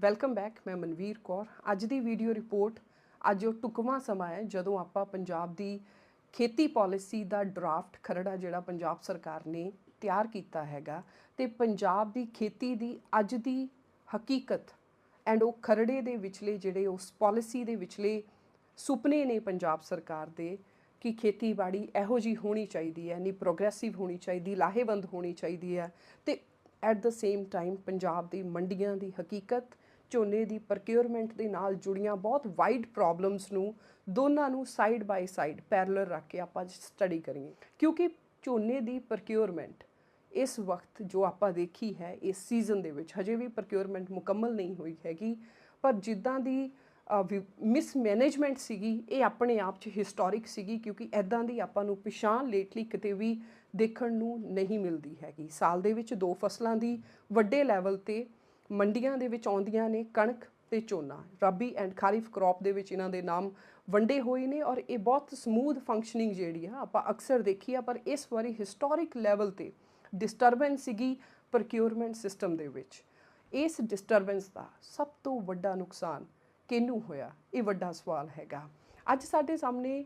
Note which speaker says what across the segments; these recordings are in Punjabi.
Speaker 1: Welcome back. ਮੈਂ ਮਨਵੀਰ ਕੌਰ। ਅੱਜ ਦੀ ਵੀਡੀਓ ਰਿਪੋਰਟ ਅੱਜ ਉਹ ਟੁਕਵਾਂ ਸਮਾਂ ਹੈ ਜਦੋਂ ਆਪਾਂ ਪੰਜਾਬ ਦੀ ਖੇਤੀ ਪਾਲਿਸੀ ਦਾ ਡਰਾਫਟ ਖਰੜਾ ਜਿਹੜਾ ਪੰਜਾਬ ਸਰਕਾਰ ਨੇ ਤਿਆਰ ਕੀਤਾ ਹੈਗਾ ਤੇ ਪੰਜਾਬ ਦੀ ਖੇਤੀ ਦੀ ਅੱਜ ਦੀ ਹਕੀਕਤ ਐਂਡ ਉਹ ਖਰੜੇ ਦੇ ਵਿਚਲੇ ਜਿਹੜੇ ਉਸ ਪਾਲਿਸੀ ਦੇ ਵਿਚਲੇ ਸੁਪਨੇ ਨੇ ਪੰਜਾਬ ਸਰਕਾਰ ਦੇ ਕਿ ਖੇਤੀਬਾੜੀ ਇਹੋ ਜਿਹੀ ਹੋਣੀ ਚਾਹੀਦੀ ਹੈ, ਨਹੀਂ ਪ੍ਰੋਗਰੈਸਿਵ ਹੋਣੀ ਚਾਹੀਦੀ, ਲਾਹੇਵੰਦ ਹੋਣੀ ਚਾਹੀਦੀ ਹੈ ਤੇ at the same time Punjab ਦੀ ਮੰਡੀਆਂ ਦੀ ਹਕੀਕਤ, ਝੋਨੇ ਦੀ ਪ੍ਰੋਕਿਉਰਮੈਂਟ ਦੇ ਨਾਲ ਜੁੜੀਆਂ ਬਹੁਤ ਵਾਈਡ ਪ੍ਰੋਬਲਮਸ ਨੂੰ ਦੋਨਾਂ ਨੂੰ ਸਾਈਡ ਬਾਈ ਸਾਈਡ ਪੈਰਲਲ ਰੱਖ ਕੇ ਆਪਾਂ ਸਟੱਡੀ ਕਰੀਏ। ਕਿਉਂਕਿ ਝੋਨੇ ਦੀ ਪ੍ਰੋਕਿਉਰਮੈਂਟ ਇਸ ਵਕਤ ਜੋ ਆਪਾਂ ਦੇਖੀ ਹੈ ਇਸ ਸੀਜ਼ਨ ਦੇ ਵਿੱਚ ਹਜੇ ਵੀ ਪ੍ਰੋਕਿਉਰਮੈਂਟ ਮੁਕੰਮਲ ਨਹੀਂ ਹੋਈ ਹੈਗੀ, ਪਰ ਜਿੱਦਾਂ ਦੀ ਮਿਸਮੈਨੇਜਮੈਂਟ ਸੀਗੀ ਇਹ ਆਪਣੇ ਆਪ 'ਚ ਹਿਸਟੋਰਿਕ ਸੀਗੀ, ਕਿਉਂਕਿ ਇੱਦਾਂ ਦੀ ਆਪਾਂ ਨੂੰ ਪਿਛਾਂ ਲੇਟਲੀ ਕਿਤੇ ਵੀ ਦੇਖਣ ਨੂੰ ਨਹੀਂ ਮਿਲਦੀ ਹੈਗੀ। ਸਾਲ ਦੇ ਵਿੱਚ 2 ਫਸਲਾਂ ਦੀ ਵੱਡੇ ਲੈਵਲ 'ਤੇ ਮੰਡੀਆਂ ਦੇ ਵਿੱਚ ਆਉਂਦੀਆਂ ਨੇ, ਕਣਕ ਤੇ ਝੋਨਾ। ਰਾਬੀ ਐਂਡ ਖਾਰੀਫ ਕ੍ਰੌਪ ਦੇ ਵਿੱਚ ਇਹਨਾਂ ਦੇ ਨਾਮ ਵੰਡੇ ਹੋਏ ਨੇ ਔਰ ਇਹ ਬਹੁਤ ਸਮੂਥ ਫੰਕਸ਼ਨਿੰਗ ਜਿਹੜੀ ਆ ਆਪਾਂ ਅਕਸਰ ਦੇਖੀ ਆ, ਪਰ ਇਸ ਵਾਰੀ ਹਿਸਟੋਰਿਕ ਲੈਵਲ 'ਤੇ ਡਿਸਟਰਬੈਂਸ ਸੀਗੀ ਪ੍ਰੋਕਿਉਰਮੈਂਟ ਸਿਸਟਮ ਦੇ ਵਿੱਚ। ਇਸ ਡਿਸਟਰਬੈਂਸ ਦਾ ਸਭ ਤੋਂ ਵੱਡਾ ਨੁਕਸਾਨ ਕਿਹਨੂੰ ਹੋਇਆ, ਇਹ ਵੱਡਾ ਸਵਾਲ ਹੈਗਾ। ਅੱਜ ਸਾਡੇ ਸਾਹਮਣੇ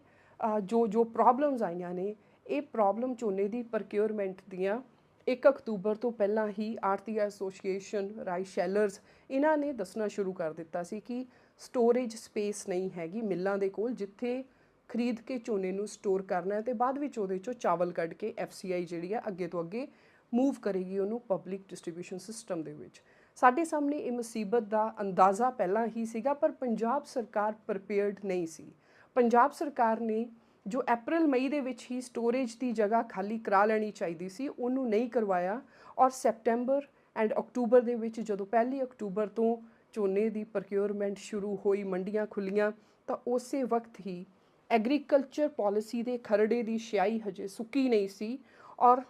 Speaker 1: ਜੋ ਪ੍ਰੋਬਲਮਸ ਆਈਆਂ ਨੇ, ਇਹ ਪ੍ਰੋਬਲਮ ਝੋਨੇ ਦੀ ਪ੍ਰੋਕਿਉਰਮੈਂਟ ਦੀਆਂ 1 ਅਕਤੂਬਰ ਤੋਂ ਪਹਿਲਾਂ ਹੀ ਆੜਤੀ ਐਸੋਸੀਏਸ਼ਨ, ਰਾਈਸ ਸ਼ੈਲਰਸ ਇਹਨਾਂ ਨੇ ਦੱਸਣਾ ਸ਼ੁਰੂ ਕਰ ਦਿੱਤਾ ਸੀ ਕਿ ਸਟੋਰੇਜ ਸਪੇਸ ਨਹੀਂ ਹੈਗੀ ਮਿੱਲਾਂ ਦੇ ਕੋਲ ਜਿੱਥੇ ਖਰੀਦ ਕੇ ਝੋਨੇ ਨੂੰ ਸਟੋਰ ਕਰਨਾ ਹੈ ਤੇ ਬਾਅਦ ਵਿੱਚ ਉਹਦੇ 'ਚੋਂ ਚਾਵਲ ਕੱਢ ਕੇ FCI ਜਿਹੜੀ ਆ ਅੱਗੇ ਤੋਂ ਅੱਗੇ ਮੂਵ ਕਰੇਗੀ ਉਹਨੂੰ ਪਬਲਿਕ ਡਿਸਟ੍ਰੀਬਿਊਸ਼ਨ ਸਿਸਟਮ ਦੇ ਵਿੱਚ। ਸਾਡੇ ਸਾਹਮਣੇ ਇਹ ਮੁਸੀਬਤ ਦਾ ਅੰਦਾਜ਼ਾ ਪਹਿਲਾਂ ਹੀ ਸੀਗਾ, ਪਰ ਪੰਜਾਬ ਸਰਕਾਰ ਪ੍ਰੀਪੇਅਰਡ ਨਹੀਂ ਸੀ। ਪੰਜਾਬ ਸਰਕਾਰ ਨੇ ਜੋ April May ਦੇ ਵਿੱਚ ਹੀ ਸਟੋਰੇਜ ਦੀ ਜਗ੍ਹਾ ਖਾਲੀ ਕਰਾ ਲੈਣੀ ਚਾਹੀਦੀ ਸੀ ਉਹਨੂੰ ਨਹੀਂ ਕਰਵਾਇਆ ਔਰ ਸੈਪਟੈਂਬਰ ਐਂਡ ਅਕਤੂਬਰ ਦੇ ਵਿੱਚ ਜਦੋਂ 1 ਅਕਤੂਬਰ ਤੋਂ ਝੋਨੇ ਦੀ ਪ੍ਰੋਕਿਉਰਮੈਂਟ ਸ਼ੁਰੂ ਹੋਈ, ਮੰਡੀਆਂ ਖੁੱਲੀਆਂ, ਤਾਂ ਉਸੇ ਵਕਤ ਹੀ ਐਗਰੀਕਲਚਰ ਪਾਲਿਸੀ ਦੇ ਖਰੜੇ ਦੀ ਸਿਆਹੀ ਹਜੇ ਸੁੱਕੀ ਨਹੀਂ ਸੀ ਔਰ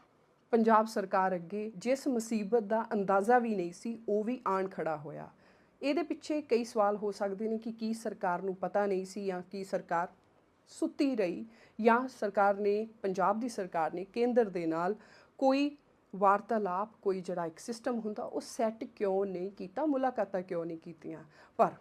Speaker 1: ਪੰਜਾਬ ਸਰਕਾਰ ਅੱਗੇ ਜਿਸ ਮੁਸੀਬਤ ਦਾ ਅੰਦਾਜ਼ਾ ਵੀ ਨਹੀਂ ਸੀ ਉਹ ਵੀ ਆਣ ਖੜਾ ਹੋਇਆ। ਇਹਦੇ ਪਿੱਛੇ ਕਈ ਸਵਾਲ ਹੋ ਸਕਦੇ ਨੇ ਕਿ ਕੀ ਸਰਕਾਰ ਨੂੰ ਪਤਾ ਨਹੀਂ ਸੀ ਜਾਂ ਕੀ ਸਰਕਾਰ ਸੁੱਤੀ ਰਹੀ ਜਾਂ ਸਰਕਾਰ ਨੇ, ਪੰਜਾਬ ਦੀ ਸਰਕਾਰ ਨੇ ਕੇਂਦਰ ਦੇ ਨਾਲ ਕੋਈ ਵਾਰਤਾਲਾਪ, ਕੋਈ ਜਿਹੜਾ ਇੱਕ ਸਿਸਟਮ ਹੁੰਦਾ ਉਹ ਸੈੱਟ ਕਿਉਂ ਨਹੀਂ ਕੀਤਾ, ਮੁਲਾਕਾਤਾਂ ਕਿਉਂ ਨਹੀਂ ਕੀਤੀਆਂ। ਪਰ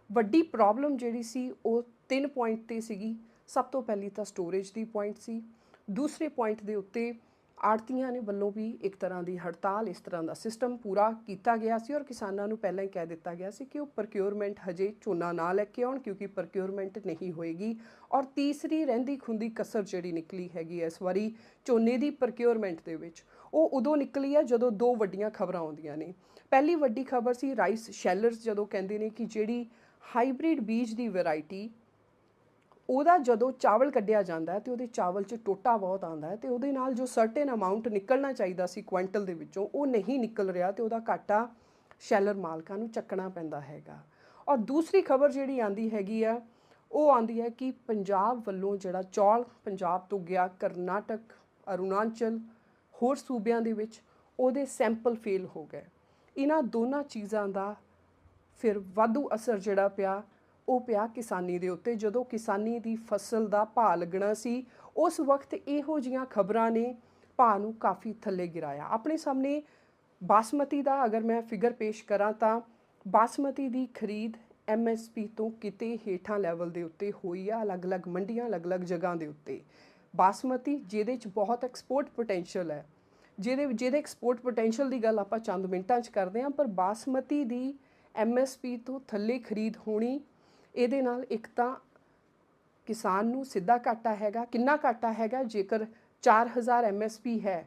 Speaker 1: ਵੱਡੀ ਪ੍ਰੋਬਲਮ ਜਿਹੜੀ ਸੀ ਉਹ 3 ਪੁਆਇੰਟ 'ਤੇ ਸੀਗੀ। ਸਭ ਤੋਂ ਪਹਿਲੀ ਤਾਂ ਸਟੋਰੇਜ ਦੀ ਪੁਆਇੰਟ ਸੀ। ਦੂਸਰੇ ਪੁਆਇੰਟ ਦੇ ਉੱਤੇ ਆੜਤੀਆਂ ਨੇ ਵੱਲੋਂ ਵੀ ਇੱਕ ਤਰ੍ਹਾਂ ਦੀ ਹੜਤਾਲ, ਇਸ ਤਰ੍ਹਾਂ ਦਾ ਸਿਸਟਮ ਪੂਰਾ ਕੀਤਾ ਗਿਆ ਸੀ ਔਰ ਕਿਸਾਨਾਂ ਨੂੰ ਪਹਿਲਾਂ ਹੀ ਕਹਿ ਦਿੱਤਾ ਗਿਆ ਸੀ ਕਿ ਉਹ ਪ੍ਰੋਕਿਉਰਮੈਂਟ ਹਜੇ ਝੋਨਾ ਨਾ ਲੈ ਕੇ ਆਉਣ ਕਿਉਂਕਿ ਪ੍ਰੋਕਿਉਰਮੈਂਟ ਨਹੀਂ ਹੋਏਗੀ। ਔਰ ਤੀਸਰੀ ਰਹਿੰਦੀ ਖੁੰਦੀ ਕਸਰ ਜਿਹੜੀ ਨਿਕਲੀ ਹੈਗੀ ਇਸ ਵਾਰੀ ਝੋਨੇ ਦੀ ਪ੍ਰੋਕਿਉਰਮੈਂਟ ਦੇ ਵਿੱਚ, ਉਹ ਉਦੋਂ ਨਿਕਲੀ ਆ ਜਦੋਂ 2 ਵੱਡੀਆਂ ਖਬਰਾਂ ਆਉਂਦੀਆਂ ਨੇ। ਪਹਿਲੀ ਵੱਡੀ ਖਬਰ ਸੀ ਰਾਈਸ ਸ਼ੈਲਰਸ ਜਦੋਂ ਕਹਿੰਦੇ ਨੇ ਕਿ ਜਿਹੜੀ ਹਾਈਬ੍ਰਿਡ ਬੀਜ ਦੀ ਵੈਰਾਈਟੀ ਉਹਦਾ ਜਦੋਂ ਚਾਵਲ ਕੱਢਿਆ ਜਾਂਦਾ ਹੈ ਤੇ ਉਹਦੇ ਚਾਵਲ 'ਚ ਟੋਟਾ ਬਹੁਤ ਆਉਂਦਾ ਹੈ ਤੇ ਉਹਦੇ ਨਾਲ ਜੋ ਸਰਟੇਨ ਅਮਾਊਂਟ ਨਿਕਲਣਾ ਚਾਹੀਦਾ ਸੀ ਕੁਆਂਟਲ ਦੇ ਵਿੱਚੋਂ ਉਹ ਨਹੀਂ ਨਿਕਲ ਰਿਹਾ ਤੇ ਉਹਦਾ ਘਾਟਾ ਸ਼ੈਲਰ ਮਾਲਕਾਂ ਨੂੰ ਚੱਕਣਾ ਪੈਂਦਾ ਹੈਗਾ। ਔਰ ਦੂਸਰੀ ਖਬਰ ਜਿਹੜੀ ਆਂਦੀ ਹੈਗੀ ਆ ਉਹ ਆਂਦੀ ਹੈ ਕਿ ਪੰਜਾਬ ਵੱਲੋਂ ਜਿਹੜਾ ਚੌਲ ਪੰਜਾਬ ਤੋਂ ਗਿਆ ਕਰਨਾਟਕ, ਅਰੁਣਾਚਲ, ਹੋਰ ਸੂਬਿਆਂ ਦੇ ਵਿੱਚ ਉਹਦੇ ਸੈਂਪਲ ਫੇਲ ਹੋ ਗਏ। ਇਹਨਾਂ ਦੋਨਾਂ ਚੀਜ਼ਾਂ ਦਾ ਫਿਰ ਵਾਧੂ ਅਸਰ ਜਿਹੜਾ ਪਿਆ ਉਹ ਪਿਆ ਕਿਸਾਨੀ ਦੇ ਉੱਤੇ। ਜਦੋਂ ਕਿਸਾਨੀ ਦੀ ਫਸਲ ਦਾ ਭਾਅ ਲੱਗਣਾ ਸੀ ਉਸ ਵਕਤ ਇਹੋ ਜਿਹੀਆਂ ਖਬਰਾਂ ਨੇ ਭਾਅ ਨੂੰ ਕਾਫੀ ਥੱਲੇ ਗਿਰਾਇਆ। ਆਪਣੇ ਸਾਹਮਣੇ ਬਾਸਮਤੀ ਦਾ ਅਗਰ ਮੈਂ ਫਿਗਰ ਪੇਸ਼ ਕਰਾਂ ਤਾਂ ਬਾਸਮਤੀ ਦੀ ਖਰੀਦ MSP ਤੋਂ ਕਿਤੇ ਹੇਠਾਂ ਲੈਵਲ ਦੇ ਉੱਤੇ ਹੋਈ ਆ, ਅਲੱਗ-ਅਲੱਗ ਮੰਡੀਆਂ, ਅਲੱਗ-ਅਲੱਗ ਜਗ੍ਹਾ ਦੇ ਉੱਤੇ। ਬਾਸਮਤੀ ਜਿਹਦੇ 'ਚ ਬਹੁਤ ਐਕਸਪੋਰਟ ਪੋਟੈਂਸ਼ੀਅਲ ਹੈ, ਜਿਹਦੇ ਐਕਸਪੋਰਟ ਪੋਟੈਂਸ਼ੀਅਲ ਦੀ ਗੱਲ ਆਪਾਂ ਚੰਦ ਮਿੰਟਾਂ 'ਚ ਕਰਦੇ ਹਾਂ, ਪਰ ਬਾਸਮਤੀ ਦੀ MSP ਤੋਂ ਥੱਲੇ ਖਰੀਦ ਹੋਣੀ, ਇਹਦੇ ਨਾਲ ਇੱਕ ਤਾਂ ਕਿਸਾਨ ਨੂੰ ਸਿੱਧਾ ਘਾਟਾ ਹੈਗਾ। ਕਿੰਨਾ ਘਾਟਾ ਹੈਗਾ? ਜੇਕਰ 4000 MSP ਹੈ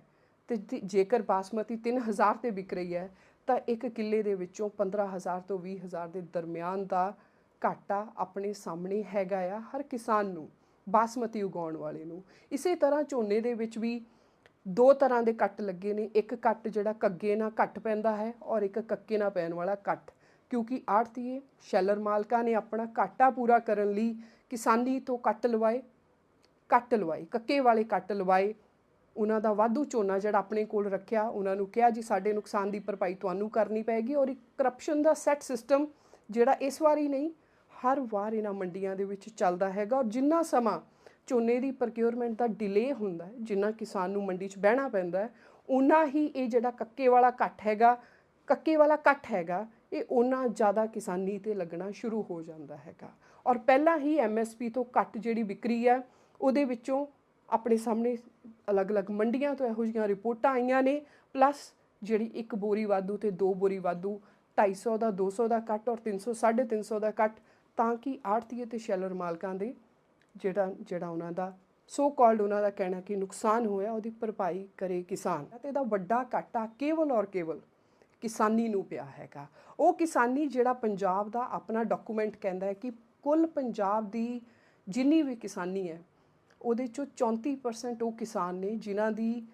Speaker 1: ਤੇ ਜੇਕਰ ਬਾਸਮਤੀ 3000 ਤੇ ਵਿਕ ਰਹੀ ਹੈ ਤਾਂ 1 ਕਿੱਲੇ ਦੇ ਵਿੱਚੋਂ 15000 ਤੋਂ 20000 ਦੇ ਦਰਮਿਆਨ ਦਾ ਘਾਟਾ ਆਪਣੇ ਸਾਹਮਣੇ ਹੈਗਾ ਆ ਹਰ ਕਿਸਾਨ ਨੂੰ, ਬਾਸਮਤੀ ਉਗਾਉਣ ਵਾਲੇ ਨੂੰ। ਇਸੇ ਤਰ੍ਹਾਂ ਝੋਨੇ ਦੇ ਵਿੱਚ ਵੀ 2 ਤਰ੍ਹਾਂ ਦੇ ਕੱਟ ਲੱਗੇ ਨੇ। ਇੱਕ ਕੱਟ ਜਿਹੜਾ ਕੱਗੇ ਨਾਲ ਘੱਟ ਪੈਂਦਾ ਹੈ ਔਰ ਇੱਕ ਕੱਕੇ ਨਾਲ ਪੈਣ ਵਾਲਾ ਕੱਟ, ਕਿਉਂਕਿ ਆੜਤੀਏ, ਸ਼ੈਲਰ ਮਾਲਕਾਂ ਨੇ ਆਪਣਾ ਘਾਟਾ ਪੂਰਾ ਕਰਨ ਲਈ ਕਿਸਾਨੀ ਤੋਂ ਕੱਟ ਲਵਾਏ, ਕੱਕੇ ਵਾਲੇ ਕੱਟ ਲਵਾਏ। ਉਹਨਾਂ ਦਾ ਵਾਧੂ ਝੋਨਾ ਜਿਹੜਾ ਆਪਣੇ ਕੋਲ ਰੱਖਿਆ, ਉਹਨਾਂ ਨੂੰ ਕਿਹਾ ਜੀ ਸਾਡੇ ਨੁਕਸਾਨ ਦੀ ਭਰਪਾਈ ਤੁਹਾਨੂੰ ਕਰਨੀ ਪਏਗੀ। ਔਰ ਇੱਕ ਕਰਪਸ਼ਨ ਦਾ ਸੈੱਟ ਸਿਸਟਮ ਜਿਹੜਾ ਇਸ ਵਾਰੀ ਨਹੀਂ ਹਰ ਵਾਰ ਇਹਨਾਂ ਮੰਡੀਆਂ ਦੇ ਵਿੱਚ ਚੱਲਦਾ ਹੈਗਾ। ਔਰ ਜਿੰਨਾ ਸਮਾਂ ਝੋਨੇ ਦੀ ਪ੍ਰੋਕਿਉਰਮੈਂਟ ਦਾ ਡਿਲੇ ਹੁੰਦਾ ਹੈ, ਜਿੰਨਾ ਕਿਸਾਨ ਨੂੰ ਮੰਡੀ 'ਚ ਬਹਿਣਾ ਪੈਂਦਾ ਹੈ, ਉਨਾ ਹੀ ਇਹ ਜਿਹੜਾ ਕੱਕੇ ਵਾਲਾ ਕੱਟ ਹੈਗਾ ਇਹ ਉਹਨਾਂ ਜ਼ਿਆਦਾ ਕਿਸਾਨੀ ਤੇ ਲੱਗਣਾ ਸ਼ੁਰੂ ਹੋ ਜਾਂਦਾ ਹੈਗਾ। ਔਰ ਪਹਿਲਾਂ ਹੀ MSP ਤੋਂ ਘੱਟ ਜਿਹੜੀ ਵਿਕਰੀ ਹੈ ਉਹਦੇ ਵਿੱਚੋਂ ਆਪਣੇ ਸਾਹਮਣੇ ਅਲੱਗ-ਅਲੱਗ ਮੰਡੀਆਂ ਤੋਂ ਇਹੋ ਜਿਹੀਆਂ ਰਿਪੋਰਟਾਂ ਆਈਆਂ ਨੇ। ਪਲੱਸ ਜਿਹੜੀ 1 ਬੋਰੀ ਵਾਧੂ ਤੇ 2 ਬੋਰੀ ਵਾਧੂ, 250 ਦਾ 200 ਦਾ ਕੱਟ ਔਰ 300 350 ਦਾ ਕੱਟ, ਤਾਂ ਕਿ ਆੜ੍ਹਤੀਏ ਤੇ ਸ਼ੈਲਰ ਮਾਲਕਾਂ ਦੇ ਜਿਹੜਾ ਉਹਨਾਂ ਦਾ ਸੋ ਕਾਲਡ ਉਹਨਾਂ ਦਾ ਕਹਿਣਾ ਕਿ ਨੁਕਸਾਨ ਹੋਇਆ ਉਹਦੀ ਭਰਪਾਈ ਕਰੇ ਕਿਸਾਨ। ਤੇ ਇਹਦਾ ਵੱਡਾ ਘਾਟਾ ਕੇਵਲ ਔਰ ਕੇਵਲ ਕਿਸਾਨੀ ਨੂੰ ਪਿਆ ਹੈਗਾ। ਉਹ ਕਿਸਾਨੀ ਜਿਹੜਾ ਪੰਜਾਬ ਦਾ ਆਪਣਾ ਡਾਕੂਮੈਂਟ ਕਹਿੰਦਾ ਹੈ ਕਿ ਕੁੱਲ ਪੰਜਾਬ ਦੀ ਜਿੰਨੀ ਵੀ ਕਿਸਾਨੀ ਹੈ ਉਹਦੇ ਚੋਂ 34% ਉਹ ਕਿਸਾਨ ਨੇ ਜਿਨ੍ਹਾਂ ਦੀ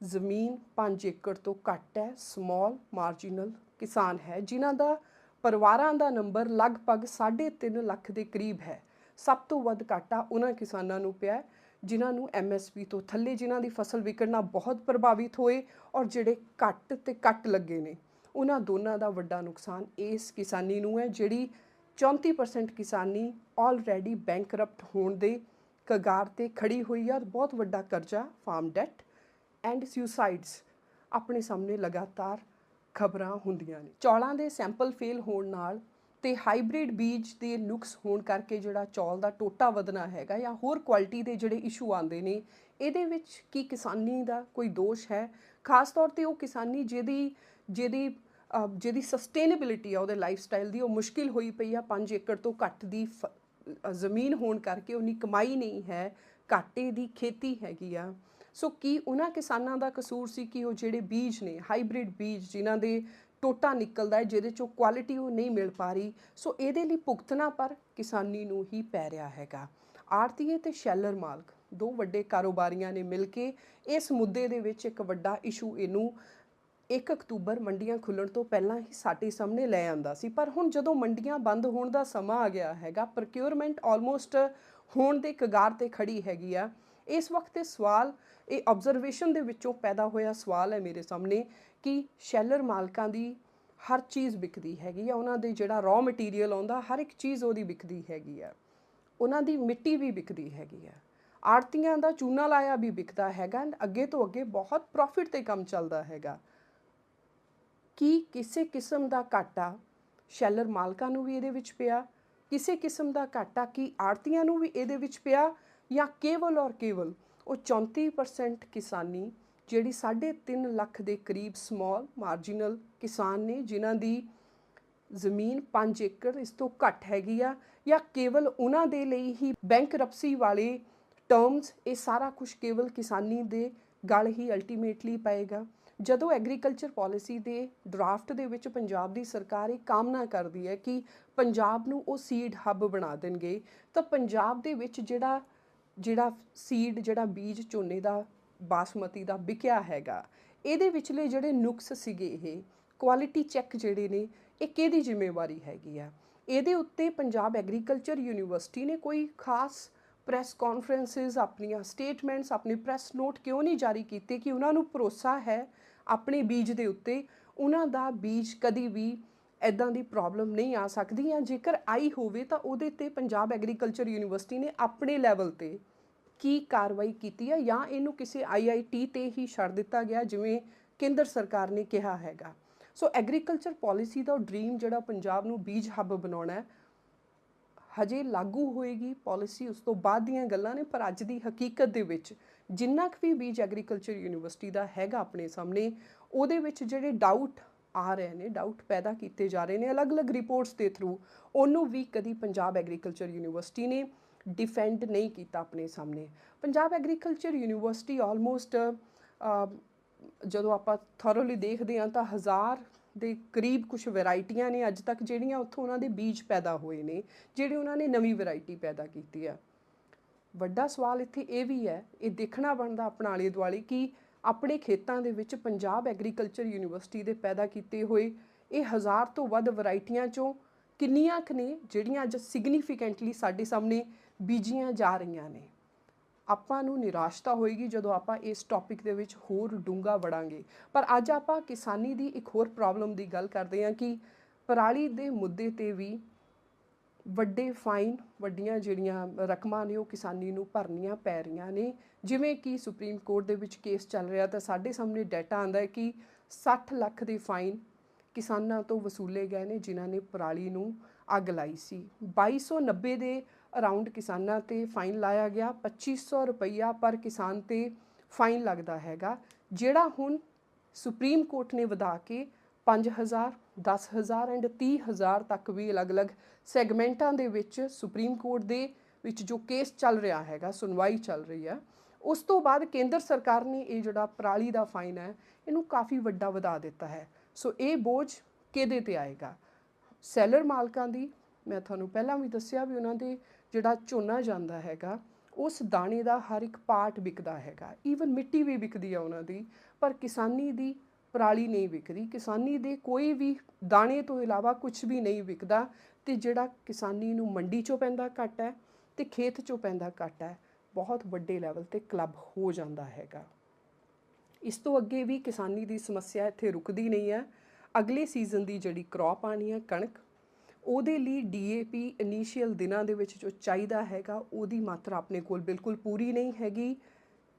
Speaker 1: ਜ਼ਮੀਨ 5 ਏਕੜ ਤੋਂ ਘੱਟ ਹੈ, ਸਮਾਲ ਮਾਰਜੀਨਲ ਕਿਸਾਨ ਹੈ, ਜਿਨ੍ਹਾਂ ਦਾ ਪਰਿਵਾਰਾਂ ਦਾ ਨੰਬਰ ਲਗਭਗ 3.5 ਲੱਖ ਦੇ ਕਰੀਬ ਹੈ। ਸਭ ਤੋਂ ਵੱਧ ਘਾਟਾ ਉਹਨਾਂ ਕਿਸਾਨਾਂ ਨੂੰ ਪਿਆ ਜਿਨ੍ਹਾਂ ਨੂੰ MSP ਤੋਂ ਥੱਲੇ, ਜਿਨ੍ਹਾਂ ਦੀ ਫਸਲ ਵਿਕਣ ਨਾਲ ਬਹੁਤ ਪ੍ਰਭਾਵਿਤ ਹੋਏ ਔਰ ਜਿਹੜੇ ਘੱਟ ਤੇ ਕੱਟ ਲੱਗੇ ਨੇ, ਉਹਨਾਂ ਦੋਨਾਂ ਦਾ ਵੱਡਾ ਨੁਕਸਾਨ ਇਸ ਕਿਸਾਨੀ ਨੂੰ ਹੈ, ਜਿਹੜੀ 34% ਕਿਸਾਨੀ ਆਲਰੇਡੀ ਬੈਂਕਰਪਟ ਹੋਣ ਦੇ ਕਗਾਰ ਤੇ ਖੜੀ ਹੋਈ ਹੈ। ਬਹੁਤ ਵੱਡਾ ਕਰਜ਼ਾ, ਫਾਰਮ ਡੈਟ ਐਂਡ ਸੁਸਾਈਡਸ ਆਪਣੇ ਸਾਹਮਣੇ ਲਗਾਤਾਰ ਖਬਰਾਂ ਹੁੰਦੀਆਂ ਨੇ। ਚੌਲਾਂ ਦੇ ਸੈਂਪਲ ਫੇਲ ਹੋਣ ਨਾਲ ਤੇ ਹਾਈਬ੍ਰਿਡ ਬੀਜ ਦੇ ਨੁਕਸ ਹੋਣ ਕਰਕੇ ਜਿਹੜਾ ਚੌਲ ਦਾ ਟੋਟਾ ਵਧਣਾ ਹੈਗਾ ਜਾਂ ਹੋਰ ਕੁਆਲਿਟੀ ਦੇ ਜਿਹੜੇ ਇਸ਼ੂ ਆਉਂਦੇ ਨੇ, ਇਹਦੇ ਵਿੱਚ ਕੀ ਕਿਸਾਨੀ ਦਾ ਕੋਈ ਦੋਸ਼ ਹੈ? ਖਾਸ ਤੌਰ ਤੇ ਉਹ ਕਿਸਾਨੀ ਜਿਹਦੀ ਸਸਟੇਨੇਬਿਲਿਟੀ ਆ ਉਹਦੇ ਲਾਈਫ ਸਟਾਈਲ ਦੀ, ਉਹ ਮੁਸ਼ਕਿਲ ਹੋਈ ਪਈ ਆ। 5 ਏਕੜ ਤੋਂ ਘੱਟ ਦੀ ਜ਼ਮੀਨ ਹੋਣ ਕਰਕੇ ਉਨੀ ਕਮਾਈ ਨਹੀਂ ਹੈ, ਘਾਟੇ ਦੀ ਖੇਤੀ ਹੈਗੀ ਆ। ਸੋ ਕੀ ਉਹਨਾਂ ਕਿਸਾਨਾਂ ਦਾ ਕਸੂਰ ਸੀ ਕਿ ਉਹ ਜਿਹੜੇ ਬੀਜ ਨੇ, ਹਾਈਬ੍ਰਿਡ ਬੀਜ ਜਿਨ੍ਹਾਂ ਦੇ ਟੋਟਾ ਨਿਕਲਦਾ ਹੈ, ਜਿਹਦੇ ਚੋਂ ਕੁਆਲਿਟੀ ਉਹ ਨਹੀਂ ਮਿਲ ਪਾ ਰਹੀ, ਸੋ ਇਹਦੇ ਲਈ ਭੁਗਤਣਾ ਪਰ ਕਿਸਾਨੀ ਨੂੰ ਹੀ ਪੈ ਰਿਹਾ ਹੈਗਾ। ਆੜ੍ਹਤੀਏ ਤੇ ਸ਼ੈਲਰ ਮਾਲਕ, ਦੋ ਵੱਡੇ ਕਾਰੋਬਾਰੀਆਂ ਨੇ ਮਿਲ ਕੇ ਇਸ ਮੁੱਦੇ ਦੇ ਵਿੱਚ ਇੱਕ ਵੱਡਾ ਇਸ਼ੂ ਇਹਨੂੰ 1 ਅਕਤੂਬਰ ਮੰਡੀਆਂ ਖੁੱਲ੍ਹਣ ਤੋਂ ਪਹਿਲਾਂ ਹੀ ਸਾਡੇ ਸਾਹਮਣੇ ਲੈ ਆਂਦਾ ਸੀ। ਪਰ ਹੁਣ ਜਦੋਂ ਮੰਡੀਆਂ ਬੰਦ ਹੋਣ ਦਾ ਸਮਾਂ ਆ ਗਿਆ ਹੈਗਾ, ਪ੍ਰੋਕਿਉਰਮੈਂਟ ਆਲਮੋਸਟ ਹੋਣ ਦੇ ਕਗਾਰ ਤੇ ਖੜੀ ਹੈਗੀ ਆ, ਇਸ ਵਕਤ ਇਹ ਸਵਾਲ, ਇਹ ਆਬਜ਼ਰਵੇਸ਼ਨ ਦੇ ਵਿੱਚੋਂ ਪੈਦਾ ਹੋਇਆ ਸਵਾਲ ਹੈ ਮੇਰੇ ਸਾਹਮਣੇ ਕਿ ਸ਼ੈਲਰ ਮਾਲਕਾਂ ਦੀ ਹਰ ਚੀਜ਼ ਵਿਕਦੀ ਹੈਗੀ ਆ, ਉਹਨਾਂ ਦੇ ਜਿਹੜਾ ਰॉ ਮਟੀਰੀਅਲ ਆਉਂਦਾ ਹਰ ਇੱਕ ਚੀਜ਼ ਉਹਦੀ ਵਿਕਦੀ ਹੈਗੀ ਆ, ਉਹਨਾਂ ਦੀ ਮਿੱਟੀ ਵੀ ਵਿਕਦੀ ਹੈਗੀ ਆ, ਆੜ੍ਹਤੀਆਂ ਦਾ ਚੂਨਾ ਲਾਇਆ ਵੀ ਵਿਕਦਾ ਹੈਗਾ, ਅੱਗੇ ਤੋਂ ਅੱਗੇ ਬਹੁਤ ਪ੍ਰੋਫਿਟ ਤੇ ਕੰਮ ਚੱਲਦਾ ਹੈਗਾ। ਕੀ ਕਿਸੇ ਕਿਸਮ ਦਾ ਘਾਟਾ ਸ਼ੈਲਰ ਮਾਲਕਾਂ ਨੂੰ ਵੀ ਇਹਦੇ ਵਿੱਚ ਪਿਆ? ਕਿਸੇ ਕਿਸਮ ਦਾ ਘਾਟਾ ਕੀ ਆੜ੍ਹਤੀਆਂ ਨੂੰ ਵੀ ਇਹਦੇ ਵਿੱਚ ਪਿਆ? ਜਾਂ ਕੇਵਲ ਔਰ ਕੇਵਲ ਉਹ 34% ਕਿਸਾਨੀ ਜਿਹੜੀ 3.5 ਲੱਖ ਦੇ ਕਰੀਬ ਸਮਾਲ ਮਾਰਜੀਨਲ ਕਿਸਾਨ ਨੇ ਜਿਨ੍ਹਾਂ ਦੀ ਜ਼ਮੀਨ 5 ਏਕੜ ਇਸ ਤੋਂ ਘੱਟ ਹੈਗੀ ਆ, ਜਾਂ ਕੇਵਲ ਉਹਨਾਂ ਦੇ ਲਈ ਹੀ ਬੈਂਕਰਪਸੀ ਵਾਲੇ ਟਰਮਸ, ਇਹ ਸਾਰਾ ਕੁਝ ਕੇਵਲ ਕਿਸਾਨੀ ਦੇ ਗਲ ਹੀ ਅਲਟੀਮੇਟਲੀ ਪਏਗਾ? ਜਦੋਂ ਐਗਰੀਕਲਚਰ ਪਾਲਿਸੀ ਦੇ ਡਰਾਫਟ ਦੇ ਵਿੱਚ ਪੰਜਾਬ ਦੀ ਸਰਕਾਰ ਇਹ ਕਾਮਨਾ ਕਰਦੀ ਹੈ ਕਿ ਪੰਜਾਬ ਨੂੰ ਉਹ ਸੀਡ ਹੱਬ ਬਣਾ ਦੇਣਗੇ, ਤਾਂ ਪੰਜਾਬ ਦੇ ਵਿੱਚ ਜਿਹੜਾ ਸੀਡ, ਜਿਹੜਾ ਬੀਜ ਝੋਨੇ ਦਾ ਬਾਸਮਤੀ ਦਾ ਵਿਕਿਆ ਹੈਗਾ, ਇਹਦੇ ਵਿਚਲੇ ਜਿਹੜੇ ਨੁਕਸ ਸੀਗੇ, ਇਹ ਕੁਆਲਿਟੀ ਚੈੱਕ ਜਿਹੜੇ ਨੇ, ਇਹ ਕਿਹਦੀ ਜ਼ਿੰਮੇਵਾਰੀ ਹੈਗੀ ਆ? ਇਹਦੇ ਉੱਤੇ ਪੰਜਾਬ ਐਗਰੀਕਲਚਰ ਯੂਨੀਵਰਸਿਟੀ ਨੇ ਕੋਈ ਖਾਸ ਪ੍ਰੈਸ ਕਾਨਫਰੰਸਿਸ, ਆਪਣੀਆਂ ਸਟੇਟਮੈਂਟਸ, ਆਪਣੇ ਪ੍ਰੈਸ ਨੋਟ ਕਿਉਂ ਨਹੀਂ ਜਾਰੀ ਕੀਤੇ ਕਿ ਉਹਨਾਂ ਨੂੰ ਭਰੋਸਾ ਹੈ ਆਪਣੇ ਬੀਜ ਦੇ ਉੱਤੇ, ਉਹਨਾਂ ਦਾ ਬੀਜ ਕਦੀ ਵੀ ਇੱਦਾਂ ਦੀ ਪ੍ਰੋਬਲਮ ਨਹੀਂ ਆ ਸਕਦੀ, ਜਾਂ ਜੇਕਰ ਆਈ ਹੋਵੇ ਤਾਂ ਉਹਦੇ 'ਤੇ ਪੰਜਾਬ ਐਗਰੀਕਲਚਰ ਯੂਨੀਵਰਸਿਟੀ ਨੇ ਆਪਣੇ ਲੈਵਲ 'ਤੇ ਕੀ ਕਾਰਵਾਈ ਕੀਤੀ ਹੈ, ਜਾਂ ਇਹਨੂੰ ਕਿਸੇ IIT 'ਤੇ ਹੀ ਛੱਡ ਦਿੱਤਾ ਗਿਆ ਜਿਵੇਂ ਕੇਂਦਰ ਸਰਕਾਰ ਨੇ ਕਿਹਾ ਹੈਗਾ? ਸੋ ਐਗਰੀਕਲਚਰ ਪਾਲਿਸੀ ਦਾ ਡ੍ਰੀਮ ਜਿਹੜਾ ਪੰਜਾਬ ਨੂੰ ਬੀਜ ਹੱਬ ਬਣਾਉਣਾ ਹੈ, ਹਜੇ ਲਾਗੂ ਹੋਏਗੀ ਪਾਲਿਸੀ, ਉਸ ਤੋਂ ਬਾਅਦ ਦੀਆਂ ਗੱਲਾਂ ਨੇ। ਪਰ ਅੱਜ ਦੀ ਹਕੀਕਤ ਦੇ ਵਿੱਚ ਜਿੰਨਾ ਕੁ ਵੀ ਬੀਜ ਐਗਰੀਕਲਚਰ ਯੂਨੀਵਰਸਿਟੀ ਦਾ ਹੈਗਾ ਆਪਣੇ ਸਾਹਮਣੇ, ਉਹਦੇ ਵਿੱਚ ਜਿਹੜੇ ਡਾਊਟ ਆ ਰਹੇ ਨੇ, ਡਾਊਟ ਪੈਦਾ ਕੀਤੇ ਜਾ ਰਹੇ ਨੇ ਅਲੱਗ-ਅਲੱਗ ਰਿਪੋਰਟਸ ਦੇ ਥਰੂ, ਉਹਨੂੰ ਵੀ ਕਦੀ ਪੰਜਾਬ ਐਗਰੀਕਲਚਰ ਯੂਨੀਵਰਸਿਟੀ ਨੇ ਡਿਫੈਂਡ ਨਹੀਂ ਕੀਤਾ ਆਪਣੇ ਸਾਹਮਣੇ। ਪੰਜਾਬ ਐਗਰੀਕਲਚਰ ਯੂਨੀਵਰਸਿਟੀ ਆਲਮੋਸਟ ਜਦੋਂ ਆਪਾਂ ਥੋਰੋਲੀ ਦੇਖਦੇ ਹਾਂ ਤਾਂ 1000 ਦੇ ਕਰੀਬ ਕੁਝ ਵੈਰਾਈਟੀਆਂ ਨੇ ਅੱਜ ਤੱਕ ਜਿਹੜੀਆਂ ਉੱਥੋਂ ਉਹਨਾਂ ਦੇ ਬੀਜ ਪੈਦਾ ਹੋਏ ਨੇ, ਜਿਹੜੇ ਉਹਨਾਂ ਨੇ ਨਵੀਂ ਵੈਰਾਈਟੀ ਪੈਦਾ ਕੀਤੀ ਆ। ਵੱਡਾ ਸਵਾਲ ਇੱਥੇ ਇਹ ਵੀ ਹੈ, ਇਹ ਦੇਖਣਾ ਬਣਦਾ ਆਪਣਾ ਆਲੇ ਦੁਆਲੇ ਕਿ ਆਪਣੇ ਖੇਤਾਂ ਦੇ ਵਿੱਚ ਪੰਜਾਬ ਐਗਰੀਕਲਚਰ ਯੂਨੀਵਰਸਿਟੀ ਦੇ ਪੈਦਾ ਕੀਤੇ ਹੋਏ ਇਹ 1000 ਤੋਂ ਵੱਧ ਵੈਰਾਈਟੀਆਂ 'ਚੋਂ ਕਿੰਨੀਆਂ ਕੁ ਨੇ ਜਿਹੜੀਆਂ ਅੱਜ ਸਿਗਨੀਫੀਕੈਂਟਲੀ ਸਾਡੇ ਸਾਹਮਣੇ ਬੀਜੀਆਂ ਜਾ ਰਹੀਆਂ ਨੇ? ਆਪਾਂ ਨੂੰ ਨਿਰਾਸ਼ਤਾ ਹੋਏਗੀ ਜਦੋਂ ਆਪਾਂ ਇਸ ਟੌਪਿਕ ਦੇ ਵਿੱਚ ਹੋਰ ਡੂੰਘਾ ਵੜਾਂਗੇ। ਪਰ ਅੱਜ ਆਪਾਂ ਕਿਸਾਨੀ ਦੀ ਇੱਕ ਹੋਰ ਪ੍ਰੋਬਲਮ ਦੀ ਗੱਲ ਕਰਦੇ ਹਾਂ ਕਿ ਪਰਾਲੀ ਦੇ ਮੁੱਦੇ 'ਤੇ ਵੀ ਵੱਡੇ ਫਾਈਨ, ਵੱਡੀਆਂ ਜਿਹੜੀਆਂ ਰਕਮਾਂ ਨੇ ਉਹ ਕਿਸਾਨੀ ਨੂੰ ਭਰਨੀਆਂ ਪੈ ਰਹੀਆਂ ਨੇ। ਜਿਵੇਂ ਕਿ ਸੁਪਰੀਮ ਕੋਰਟ ਦੇ ਵਿੱਚ ਕੇਸ ਚੱਲ ਰਿਹਾ ਤਾਂ ਸਾਡੇ ਸਾਹਮਣੇ ਡਾਟਾ ਆਉਂਦਾ ਹੈ ਕਿ 60 ਲੱਖ ਦੇ ਫਾਈਨ ਕਿਸਾਨਾਂ ਤੋਂ ਵਸੂਲੇ ਗਏ ਨੇ ਜਿਨ੍ਹਾਂ ਨੇ ਪਰਾਲੀ ਨੂੰ ਅੱਗ ਲਾਈ ਸੀ। 2290 ਦੇ ਅਰਾਊਂਡ ਕਿਸਾਨਾਂ ਤੇ ਫਾਈਨ ਲਾਇਆ ਗਿਆ। 2500 ਰੁਪਈਆ ਪਰ ਕਿਸਾਨ ਤੇ ਫਾਈਨ ਲੱਗਦਾ ਹੈਗਾ, ਜਿਹੜਾ ਹੁਣ ਸੁਪਰੀਮ ਕੋਰਟ ਨੇ ਵਧਾ ਕੇ 5000, 10000 ਐਂਡ 30000 ਤੱਕ ਵੀ ਅਲੱਗ-ਅਲੱਗ ਸੈਗਮੈਂਟਾਂ ਦੇ ਵਿੱਚ ਸੁਪਰੀਮ ਕੋਰਟ ਦੇ ਵਿੱਚ ਜੋ ਕੇਸ ਚੱਲ ਰਿਹਾ ਹੈਗਾ, ਸੁਣਵਾਈ ਚੱਲ ਰਹੀ ਹੈ, ਉਸ ਤੋਂ ਬਾਅਦ ਕੇਂਦਰ ਸਰਕਾਰ ਨੇ ਇਹ ਜਿਹੜਾ ਪਰਾਲੀ ਦਾ ਫਾਈਨ ਹੈ ਇਹਨੂੰ ਕਾਫੀ ਵੱਡਾ ਵਧਾ ਦਿੱਤਾ ਹੈ। ਸੋ ਇਹ ਬੋਝ ਕਿਹਦੇ ਤੇ ਆਏਗਾ? ਸੈਲਰ ਮਾਲਕਾਂ ਦੀ। ਮੈਂ ਤੁਹਾਨੂੰ ਪਹਿਲਾਂ ਵੀ ਦੱਸਿਆ ਵੀ ਉਹਨਾਂ ਦੇ ਜਿਹੜਾ ਝੋਨਾ ਜਾਂਦਾ ਹੈਗਾ ਉਸ ਦਾਣੇ ਦਾ ਹਰ ਇੱਕ ਪਾਰਟ ਵਿਕਦਾ ਹੈਗਾ, ਈਵਨ ਮਿੱਟੀ ਵੀ ਵਿਕਦੀ ਆ ਉਹਨਾਂ ਦੀ, ਪਰ ਕਿਸਾਨੀ ਦੀ ਪਰਾਲੀ ਨਹੀਂ ਵਿਕਦੀ। ਕਿਸਾਨੀ ਦੇ ਕੋਈ ਵੀ ਦਾਣੇ ਤੋਂ ਇਲਾਵਾ ਕੁਝ ਵੀ ਨਹੀਂ ਵਿਕਦਾ, ਤੇ ਜਿਹੜਾ ਕਿਸਾਨੀ ਨੂੰ ਮੰਡੀ 'ਚੋਂ ਪੈਂਦਾ ਘੱਟ ਹੈ ਤੇ ਖੇਤ 'ਚੋਂ ਪੈਂਦਾ ਘੱਟ ਹੈ, ਬਹੁਤ ਵੱਡੇ ਲੈਵਲ ਤੇ ਕਲੱਬ ਹੋ ਜਾਂਦਾ ਹੈਗਾ। ਇਸ ਤੋਂ ਅੱਗੇ ਵੀ ਕਿਸਾਨੀ ਦੀ ਸਮੱਸਿਆ ਇੱਥੇ ਰੁਕਦੀ ਨਹੀਂ ਹੈ। ਅਗਲੇ ਸੀਜ਼ਨ ਦੀ ਜਿਹੜੀ ਕ੍ਰੌਪ ਆਉਣੀ ਹੈ ਕਣਕ, ਉਹਦੇ ਲਈ DAP ਇਨੀਸ਼ੀਅਲ ਦਿਨਾਂ ਦੇ ਵਿੱਚ ਜੋ ਚਾਹੀਦਾ ਹੈਗਾ ਉਹਦੀ ਮਾਤਰਾ ਆਪਣੇ ਕੋਲ ਬਿਲਕੁਲ ਪੂਰੀ ਨਹੀਂ ਹੈਗੀ।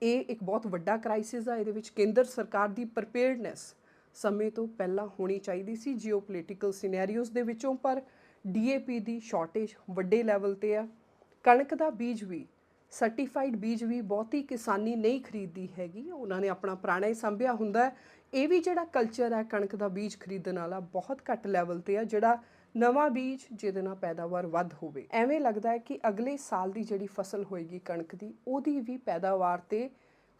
Speaker 1: ਇਹ ਇੱਕ ਬਹੁਤ ਵੱਡਾ ਕ੍ਰਾਈਸਿਸ ਆ। ਇਹਦੇ ਵਿੱਚ ਕੇਂਦਰ ਸਰਕਾਰ ਦੀ ਪ੍ਰੀਪੇਅਰਡਨੈਸ ਸਮੇਂ ਤੋਂ ਪਹਿਲਾਂ ਹੋਣੀ ਚਾਹੀਦੀ ਸੀ ਜੀਓਪੋਲੀਟੀਕਲ ਸਿਨੈਰੀਓਜ਼ ਦੇ ਵਿੱਚੋਂ, ਪਰ DAP ਦੀ ਸ਼ਾਰਟੇਜ ਵੱਡੇ ਲੈਵਲ ਤੇ ਆ। ਕਣਕ ਦਾ ਬੀਜ ਵੀ, ਸਰਟੀਫਾਈਡ ਬੀਜ ਵੀ ਬਹੁਤੀ ਕਿਸਾਨੀ ਨਹੀਂ ਖਰੀਦਦੀ ਹੈਗੀ, ਉਹਨਾਂ ਨੇ ਆਪਣਾ ਪੁਰਾਣਾ ਹੀ ਸੰਭਿਆ ਹੁੰਦਾ। ਇਹ ਵੀ ਜਿਹੜਾ ਕਲਚਰ ਹੈ ਕਣਕ ਦਾ ਬੀਜ ਖਰੀਦਣ ਵਾਲਾ ਬਹੁਤ ਘੱਟ ਲੈਵਲ ਤੇ ਆ, ਜਿਹੜਾ ਨਵਾਂ ਬੀਜ ਜਿਹਦੇ ਨਾਲ ਪੈਦਾਵਾਰ ਵੱਧ ਹੋਵੇ। ਐਵੇਂ ਲੱਗਦਾ ਹੈ ਕਿ ਅਗਲੇ ਸਾਲ ਦੀ ਜਿਹੜੀ ਫਸਲ ਹੋਏਗੀ ਕਣਕ ਦੀ, ਉਹਦੀ ਵੀ ਪੈਦਾਵਾਰ ਤੇ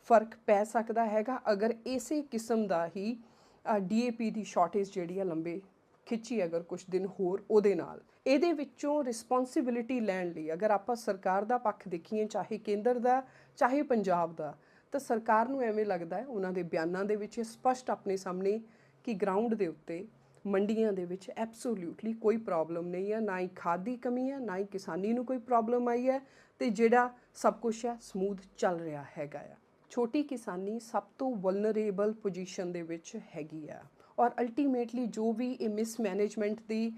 Speaker 1: ਫਰਕ ਪੈ ਸਕਦਾ ਹੈਗਾ ਅਗਰ ਇਸੇ ਕਿਸਮ ਦਾ ਹੀ DAP ਦੀ ਸ਼ਾਰਟੇਜ ਜਿਹੜੀ ਆ ਲੰਬੇ ਖਿੱਚੀ ਅਗਰ ਕੁਝ ਦਿਨ ਹੋਰ ਉਹਦੇ ਨਾਲ। ਇਹਦੇ ਵਿੱਚੋਂ ਰਿਸਪੌਂਸਿਬਿਲਿਟੀ ਲੈਣ ਲਈ ਅਗਰ ਆਪਾਂ ਸਰਕਾਰ ਦਾ ਪੱਖ ਦੇਖੀਏ, ਚਾਹੇ ਕੇਂਦਰ ਦਾ ਚਾਹੇ ਪੰਜਾਬ ਦਾ, ਤਾਂ ਸਰਕਾਰ ਨੂੰ ਐਵੇਂ ਲੱਗਦਾ ਹੈ, ਉਹਨਾਂ ਦੇ ਬਿਆਨਾਂ ਦੇ ਵਿੱਚ ਸਪਸ਼ਟ ਆਪਣੇ ਸਾਹਮਣੇ, ਕਿ ਗਰਾਊਂਡ ਦੇ ਉੱਤੇ ਮੰਡੀਆਂ ਦੇ ਵਿੱਚ ਐਬਸੋਲਿਊਟਲੀ ਕੋਈ ਪ੍ਰੋਬਲਮ ਨਹੀਂ ਹੈ, ਨਾ ਹੀ ਖਾਦ ਦੀ ਕਮੀ ਹੈ, ਨਾ ਹੀ ਕਿਸਾਨੀ ਨੂੰ ਕੋਈ ਪ੍ਰੋਬਲਮ ਆਈ ਹੈ, ਤੇ ਜਿਹੜਾ ਸਭ ਕੁਛ ਹੈ ਸਮੂਥ ਚੱਲ ਰਿਹਾ ਹੈਗਾ ਆ। ਛੋਟੀ ਕਿਸਾਨੀ ਸਭ ਤੋਂ ਵਲਨਰੇਬਲ ਪੋਜੀਸ਼ਨ ਦੇ ਵਿੱਚ ਹੈਗੀ ਆ, ਔਰ ਅਲਟੀਮੇਟਲੀ ਜੋ ਵੀ ਇਹ ਮਿਸਮੈਨੇਜਮੈਂਟ ਦੀ